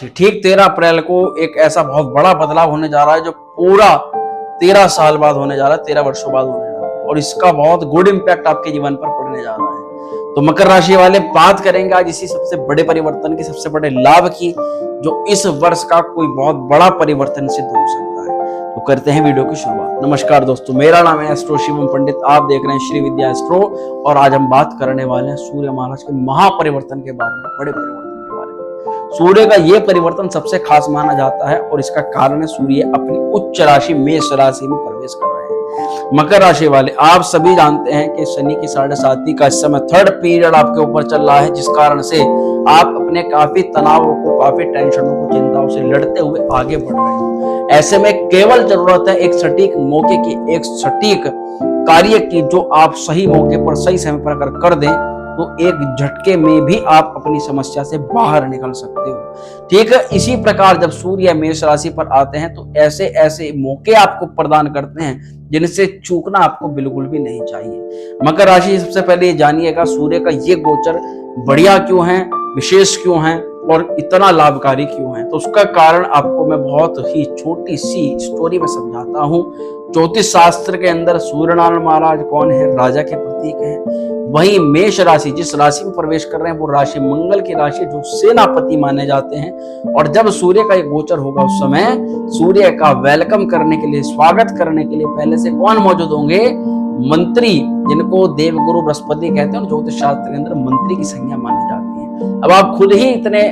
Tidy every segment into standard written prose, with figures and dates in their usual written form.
ठीक 13 अप्रैल को एक ऐसा बहुत बड़ा बदलाव होने जा रहा है जो पूरा 13 साल बाद होने जा रहा है, 13 वर्षों बाद होने जा रहा है और इसका बहुत गुड इम्पैक्ट आपके जीवन पर पड़ने जा रहा है। तो मकर राशि वाले बात करेंगे आज इसी सबसे बड़े परिवर्तन की, सबसे बड़े लाभ की, जो इस वर्ष का कोई बहुत बड़ा परिवर्तन सिद्ध हो सकता है। तो करते हैं वीडियो की शुरुआत। नमस्कार दोस्तों, मेरा नाम है एस्ट्रो शिवम पंडित, आप देख रहे हैं श्री विद्या एस्ट्रो और आज हम बात करने वाले हैं सूर्य महाराज के महापरिवर्तन के बारे में, बड़े परिवर्तन के बारे में। सूर्य का यह परिवर्तन सबसे खास माना जाता है और इसका कारण है सूर्य अपनी उच्च राशि मेष राशि में प्रवेश कर रहे हैं। मकर राशि वाले आप सभी जानते हैं कि शनि की 7.5 का इस समय थर्ड पीरियड आपके ऊपर चल रहा है, जिस कारण से आप अपने काफी तनावों को, काफी टेंशनों को, चिंताओं से लड़ते हुए आगे बढ़ रहे हो। ऐसे में केवल जरूरत है एक सटीक मौके की, एक सटीक कार्य की, जो आप सही मौके पर सही समय पर अगर कर दें तो एक झटके में भी आप अपनी समस्या से बाहर निकल सकते हो। ठीक है, इसी प्रकार जब सूर्य मेष राशि पर आते हैं तो ऐसे ऐसे मौके आपको प्रदान करते हैं जिनसे चूकना आपको बिल्कुल भी नहीं चाहिए। मकर राशि सबसे पहले ये जानिएगा सूर्य का ये गोचर बढ़िया क्यों है, विशेष क्यों है और इतना लाभकारी क्यों है। तो उसका कारण आपको मैं बहुत ही छोटी सी स्टोरी में समझाता हूँ। ज्योतिष शास्त्र के अंदर सूर्यनारायण महाराज कौन है, राजा के प्रतीक है। वही मेष राशि जिस राशि में प्रवेश कर रहे हैं वो राशि मंगल की राशि, जो सेनापति माने जाते हैं। और जब सूर्य का ये गोचर होगा उस समय सूर्य का वेलकम करने के लिए, स्वागत करने के लिए पहले से कौन मौजूद होंगे, मंत्री, जिनको देवगुरु बृहस्पति कहते हैं। ज्योतिष शास्त्र के अंदर मंत्री की संज्ञा मानी जाती है। अब आप खुद ही इतने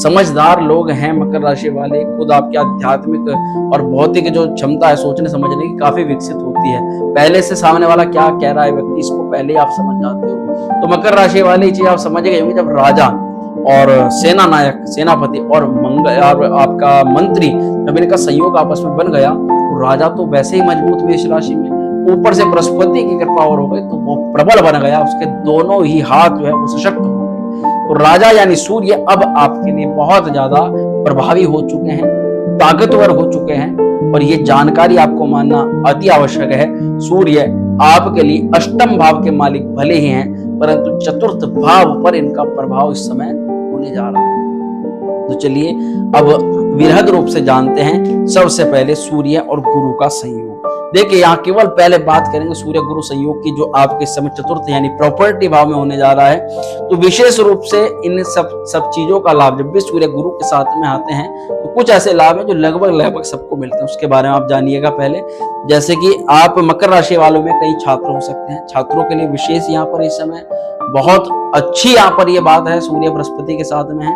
समझदार लोग हैं मकर राशि वाले, खुद आपकी आध्यात्मिक और भौतिक जो क्षमता है सोचने समझने की काफी विकसित होती है। पहले से सामने वाला क्या कह रहा है व्यक्ति, इसको पहले ही आप समझ जाते हो। तो मकर राशि वाली चीज आप समझ गए होंगे, जब राजा और सेना नायक, सेनापति और मंगल और आपका मंत्री, जब इनका संयोग आपस में बन गया तो राजा तो वैसे ही मजबूत मेष राशि में, ऊपर से बृहस्पति की कृपा और हो गई तो वो प्रबल बन गया, उसके दोनों ही हाथ जो है वो सशक्त हो गए। तो राजा यानी सूर्य अब आपके लिए बहुत ज्यादा प्रभावी हो चुके हैं, ताकतवर हो चुके हैं और ये जानकारी आपको मानना अति आवश्यक है। सूर्य आपके लिए अष्टम भाव के मालिक भले ही हैं, परंतु चतुर्थ भाव पर इनका प्रभाव इस समय होने जा रहा है। तो चलिए अब विहद रूप से जानते हैं सबसे पहले सूर्य और गुरु का संयोग। देखिए यहाँ केवल पहले बात करेंगे सूर्य गुरु संयोग की, जो आपके समय चतुर्थ यानी प्रॉपर्टी भाव में होने जा रहा है। तो विशेष रूप से इन सब चीजों का लाभ जब भी सूर्य गुरु के साथ में आते हैं तो कुछ ऐसे लाभ हैं जो लगभग सबको मिलते हैं। उसके बारे में आप जानिएगा पहले। जैसे कि आप मकर राशि वालों में कई छात्र हो सकते हैं, छात्रों के लिए विशेष यहाँ पर इस समय बहुत अच्छी यहाँ पर ये बात है, सूर्य बृहस्पति के साथ में है।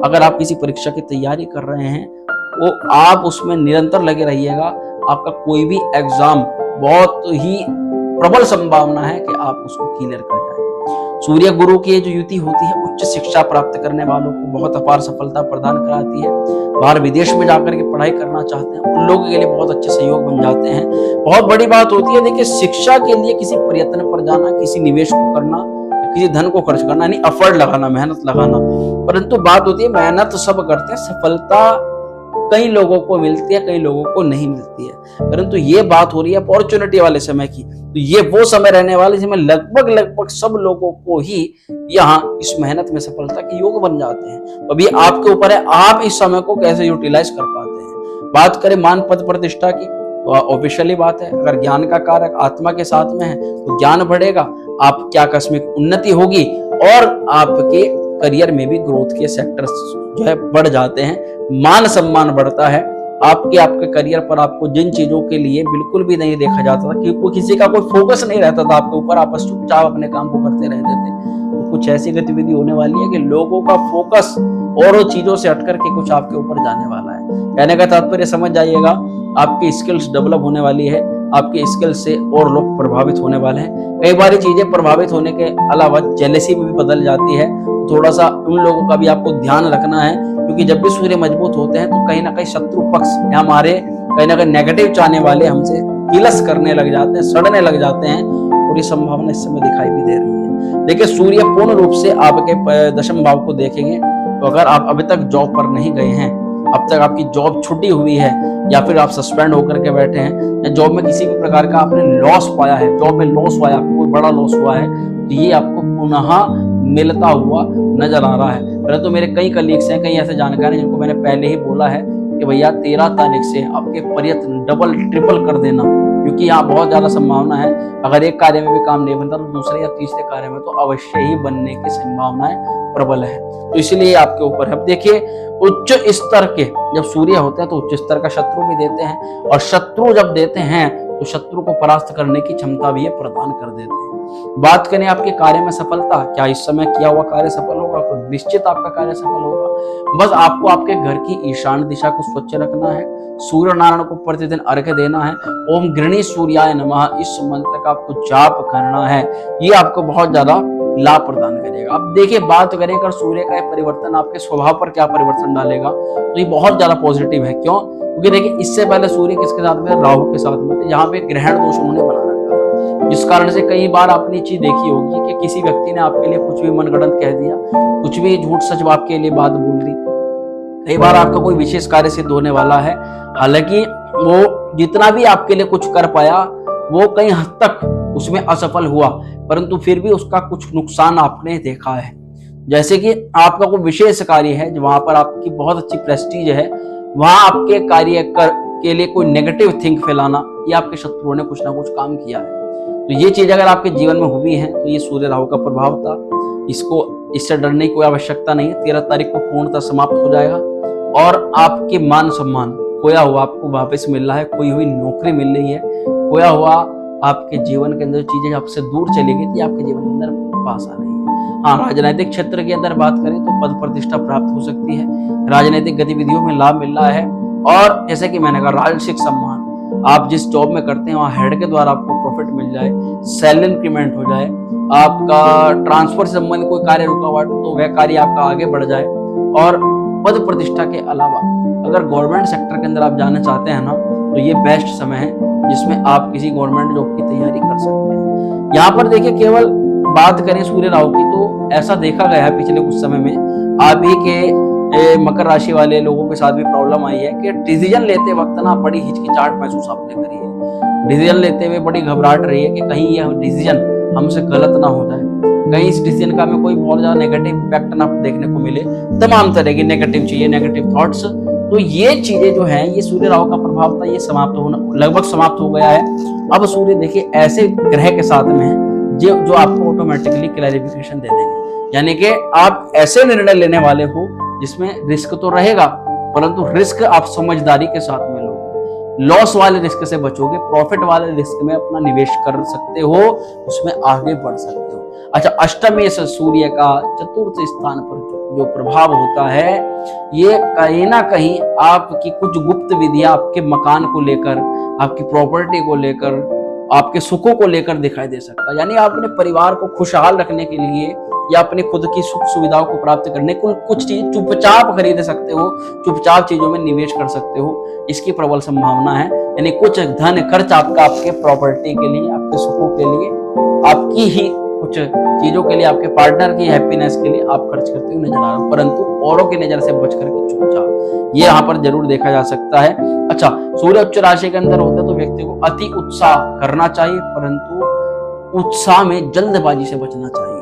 अगर आप किसी परीक्षा की तैयारी कर रहे हैं वो आप उसमें निरंतर लगे रहिएगा, आपका कोई भी एग्जाम बहुत ही प्रबल संभावना है कि आप उसको क्लियर कर जाएं। सूर्य गुरु की जो युति होती है उच्च शिक्षा प्राप्त करने वालों को बहुत अपार सफलता प्रदान कराती है। बाहर विदेश में जाकर के पढ़ाई करना चाहते हैं उन लोगों के लिए बहुत अच्छे सहयोग बन जाते हैं। बहुत बड़ी बात होती है, देखिए शिक्षा के लिए किसी प्रयत्न पर जाना, किसी निवेश को करना, किसी धन को खर्च करना, यानी एफर्ट लगाना, मेहनत लगाना। परंतु बात होती है मेहनत तो सब करते हैं, सफलता कई लोगों को मिलती है, कई लोगों को नहीं मिलती है। परंतु ये बात हो रही है अपॉर्चुनिटी वाले समय की। तो ये वो समय रहने वाले जिसमें लगभग सब लोगों को ही यहाँ इस मेहनत में सफलता के योग बन जाते हैं। तो अभी आपके ऊपर है आप इस समय को कैसे यूटिलाइज कर पाते हैं। बात करें मान पद प्रतिष्ठा की तो ऑफिशियली बात है, अगर ज्ञान का कारक आत्मा के साथ में है तो ज्ञान बढ़ेगा, आपकी आकस्मिक उन्नति होगी और आपके करियर में भी ग्रोथ के सेक्टर्स जो है बढ़ जाते हैं, मान सम्मान बढ़ता है। आपके करियर पर आपको जिन चीजों के लिए बिल्कुल भी नहीं देखा जाता था, क्योंकि किसी का कोई फोकस नहीं रहता था आपके ऊपर, आप चुपचाप अपने काम को करते रहते थे, तो कुछ ऐसी गतिविधि होने वाली है कि लोगों का फोकस और चीजों से हटकर के कुछ आपके ऊपर जाने वाला है। कहने का तात्पर्य समझ जाइएगा, आपकी स्किल्स डेवलप होने वाली है, आपके स्किल से और लोग प्रभावित होने वाले हैं। कई बार चीजें प्रभावित होने के अलावा जेलसी में भी बदल जाती है। थोड़ा सा उन लोगों का भी आपको ध्यान रखना है, क्योंकि जब भी सूर्य मजबूत होते हैं तो कहीं ना कहीं शत्रु पक्ष या हमारे कहीं ना कहीं नेगेटिव चाहने वाले हमसे किलस करने लग जाते हैं, सड़ने लग जाते हैं और ये संभावना इस समय दिखाई भी दे रही है। देखिए सूर्य पूर्ण रूप से आपके दशम भाव को देखेंगे तो अगर आप अभी तक जॉब पर नहीं गए हैं, अब तक आपकी जॉब छुट्टी हुई है या फिर आप सस्पेंड होकर के बैठे हैं या जॉब में किसी भी प्रकार का आपने लॉस पाया है, जॉब में लॉस हुआ है, आपको कोई बड़ा लॉस हुआ है, तो ये आपको पुनः मिलता हुआ नजर आ रहा है। परंतु मेरे कई कलीग्स हैं, कई ऐसे जानकार हैं जिनको मैंने पहले ही बोला है कि भैया 13 तारीख से आपके प्रयत्न डबल ट्रिपल कर देना, क्योंकि यहाँ बहुत ज्यादा संभावना है। अगर एक कार्य में भी काम नहीं बनता तो दूसरे या तीसरे कार्य में तो अवश्य ही बनने की संभावनाएं प्रबल है। तो इसलिए आपके ऊपर है। अब देखिए, उच्च स्तर के जब सूर्य होते हैं तो उच्च स्तर का शत्रु भी देते हैं, और शत्रु जब देते हैं तो शत्रु को परास्त करने की क्षमता भी ये प्रदान कर देते हैं। बात करें आपके कार्य में सफलता, क्या इस समय किया हुआ कार्य सफल होगा? तो निश्चित आपका कार्य सफल होगा। बस आपको आपके घर की ईशान दिशा को स्वच्छ रखना है, सूर्य नारायण को प्रतिदिन अर्घ्य देना है, ओम गृणी सूर्याय नमः इस मंत्र का आपको जाप करना है। ये आपको बहुत ज्यादा लाभ प्रदान करेगा। अब देखिए, बात करें अगर सूर्य का परिवर्तन आपके स्वभाव पर क्या परिवर्तन डालेगा, तो ये बहुत ज्यादा पॉजिटिव है। क्यों? क्योंकि देखिए, इससे पहले सूर्य किसके साथ में? राहु के साथ में थे, जहाँ पे ग्रहण दोष उन्होंने बना रखा था, जिस कारण से कई बार आपने चीज देखी होगी कि किसी व्यक्ति ने आपके लिए कुछ भी मनगढ़ंत कह दिया, कुछ भी झूठ सच आपके लिए बात बोल दी। कई बार आपका कोई विशेष कार्य सिद्ध होने वाला है, हालांकि वो जितना भी आपके लिए कुछ कर पाया वो कई हद तक उसमें असफल हुआ, परंतु फिर भी उसका कुछ नुकसान आपने देखा है। जैसे कि आपका कोई विशेष कार्य है वहां पर आपकी बहुत अच्छी प्रेस्टीज है, वहां आपके कार्य के लिए कोई नेगेटिव थिंक फैलाना, ये आपके शत्रुओं ने कुछ ना कुछ काम किया है। तो ये चीज अगर आपके जीवन में हुई है तो ये सूर्य राहु का प्रभाव था। इससे डरने की कोई आवश्यकता नहीं है। 13 तारीख को पूर्णतः समाप्त हो जाएगा और आपके मान सम्मान खोया हुआ आपको वापस मिल रहा है, खोई हुई नौकरी मिल रही है, खोया हुआ आपके जीवन के अंदर चीजें आपसे दूर चली गई थी, आपके जीवन के अंदर पास आ रही है। हाँ, राजनीतिक क्षेत्र के अंदर बात करें तो पद प्रतिष्ठा प्राप्त हो सकती है, राजनीतिक गतिविधियों में लाभ मिल रहा है, और जैसे कि मैंने कहा राजसिक सम्मान, आप जिस जॉब में करते हैं वहां हेड के द्वारा आपको प्रॉफिट मिल जाए, सैलरी इंक्रीमेंट हो जाए, आपका ट्रांसफर से संबंधित कोई कार्य रुका हुआ तो वह कार्य आपका आगे बढ़ जाए, और पद प्रतिष्ठा के अलावा अगर गवर्नमेंट सेक्टर के अंदर आप जाना चाहते हैं ना, तो ये बेस्ट समय है जिसमें आप किसी गवर्नमेंट जॉब की तैयारी कर सकते हैं। यहाँ पर देखिए, केवल बात करें सूर्य राहु की तो ऐसा देखा गया है पिछले कुछ समय में आप ही के मकर राशि वाले लोगों के साथ भी प्रॉब्लम आई है कि डिसीजन लेते वक्त ना बड़ी हिचकिचाहट महसूस आपने करी है। डिसीजन लेते हुए बड़ी घबराहट रही है कि कहीं यह डिसीजन हमसे गलत ना हो जाए, कहीं इस डिसीजन का हमें कोई बहुत ज्यादा नेगेटिव इम्पैक्ट ना देखने को मिले, तमाम तरह की नेगेटिव चीजें, नेगेटिव थॉट्स। तो ये चीजें जो है, ये सूर्य राहु का प्रभाव था, ये समाप्त होना लगभग समाप्त हो गया है। अब सूर्य देखिए ऐसे ग्रह के साथ में है जो आपको ऑटोमेटिकली क्लैरिफिकेशन दे देंगे, यानी कि आप ऐसे निर्णय लेने वाले हो जिसमें रिस्क तो रहेगा, परंतु रिस्क आप समझदारी के साथ में लोगे, लॉस वाले रिस्क से बचोगे, प्रॉफिट वाले रिस्क में अपना निवेश कर सकते हो, उसमें आगे बढ़ सकते हो। अच्छा, अष्टमेश सूर्य का चतुर्थ स्थान पर जो प्रभाव होता है, ये कहीं ना कहीं आपकी कुछ गुप्त विधियां आपके मकान को लेकर, आपकी प्रॉपर्टी को लेकर, आपके सुखों को लेकर दिखाई दे सकता है। यानी आप अपने परिवार को खुशहाल रखने के लिए या अपनी खुद की सुख सुविधाओं को प्राप्त करने को कुछ चीज चुपचाप खरीद सकते हो, चुपचाप चीजों में निवेश कर सकते हो, इसकी प्रबल संभावना है। यानी कुछ धन खर्च आपका आपके प्रॉपर्टी के लिए, आपके सुखों के लिए, आपकी ही कुछ चीजों के लिए, आपके पार्टनर की हैप्पीनेस के लिए आप खर्च करते हुए नजर आ रहे हो, परंतु औरों की नजर से बच करके चुपचाप, ये यहाँ पर जरूर देखा जा सकता है। अच्छा, सूर्य उच्च राशि के अंदर होता है तो व्यक्ति को अति उत्साह करना चाहिए, परंतु उत्साह में जल्दबाजी से बचना चाहिए,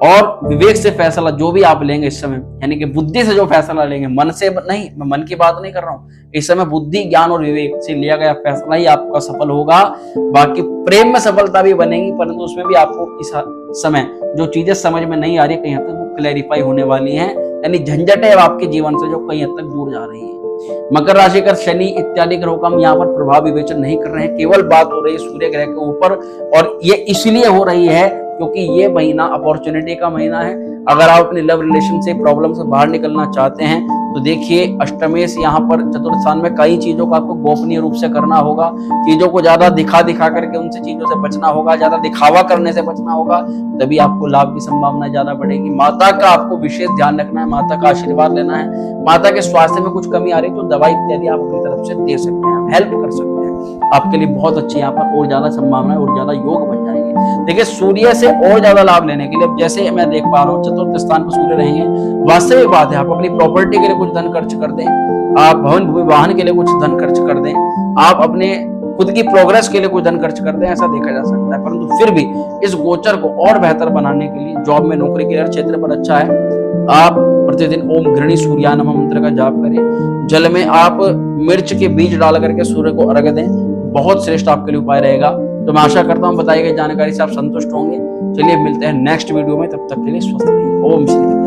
और विवेक से फैसला जो भी आप लेंगे इस समय, यानी कि बुद्धि से जो फैसला लेंगे, मन से नहीं, मैं मन की बात नहीं कर रहा हूँ, इस समय बुद्धि, ज्ञान और विवेक से लिया गया फैसला ही आपका सफल होगा। बाकी प्रेम में सफलता भी बनेगी, परंतु उसमें भी आपको इस समय जो चीजें समझ में नहीं आ रही कहीं हद तक वो क्लैरिफाई होने वाली हैं, यानी झंझटें आपके जीवन से जो कहीं हद तक दूर जा रही है। मकर राशि का शनि इत्यादि ग्रहों का हम यहाँ पर प्रभाव विवेचन नहीं कर रहे हैं, केवल बात हो रही है सूर्य ग्रह के ऊपर, और ये इसलिए हो रही है क्योंकि ये महीना अपॉर्चुनिटी का महीना है। अगर आप अपने लव रिलेशन से प्रॉब्लम से बाहर निकलना चाहते हैं तो देखिए, अष्टमेश यहाँ पर चतुर्थ स्थान में कई चीजों का आपको गोपनीय रूप से करना होगा, चीजों को ज्यादा दिखा करके उनसे चीजों से बचना होगा, ज्यादा दिखावा करने से बचना होगा, तभी आपको लाभ की संभावना ज्यादा बढ़ेगी। माता का आपको विशेष ध्यान रखना है, माता का आशीर्वाद लेना है, माता के स्वास्थ्य में कुछ कमी आ रही तो दवाई इत्यादि आप अपनी तरफ से दे सकते हैं, हेल्प कर सकते हैं, आपके लिए बहुत अच्छी यहाँ पर और ज्यादा संभावना और ज्यादा योग बन जाएंगे। देखिए, सूर्य से और ज्यादा लाभ लेने के लिए जैसे मैं देख पा रहा हूँ चतुर्थ स्थान पर सूर्य रहेंगे, वास्तविक बात है, आप अपनी प्रॉपर्टी के लिए कुछ धन खर्च कर दें, आप भवन भूमि वाहन के लिए कुछ धन खर्च कर दें, आप अपने खुद की प्रोग्रेस के लिए कुछ धन खर्च कर दें, ऐसा देखा जा सकता है। परंतु फिर भी इस गोचर को और बेहतर बनाने के लिए जॉब में, नौकरी के क्षेत्र पर अच्छा है, आप प्रतिदिन ओम गृणी सूर्या नमः मंत्र का जाप करें। जल में आप मिर्च के बीज डाल करके सूर्य को अर्घ दें, बहुत श्रेष्ठ आपके लिए उपाय रहेगा। तो मैं आशा करता हूं बताई गई जानकारी से आप संतुष्ट होंगे। चलिए मिलते हैं नेक्स्ट वीडियो में, तब तक के लिए स्वस्थ रहिए। ओम श्री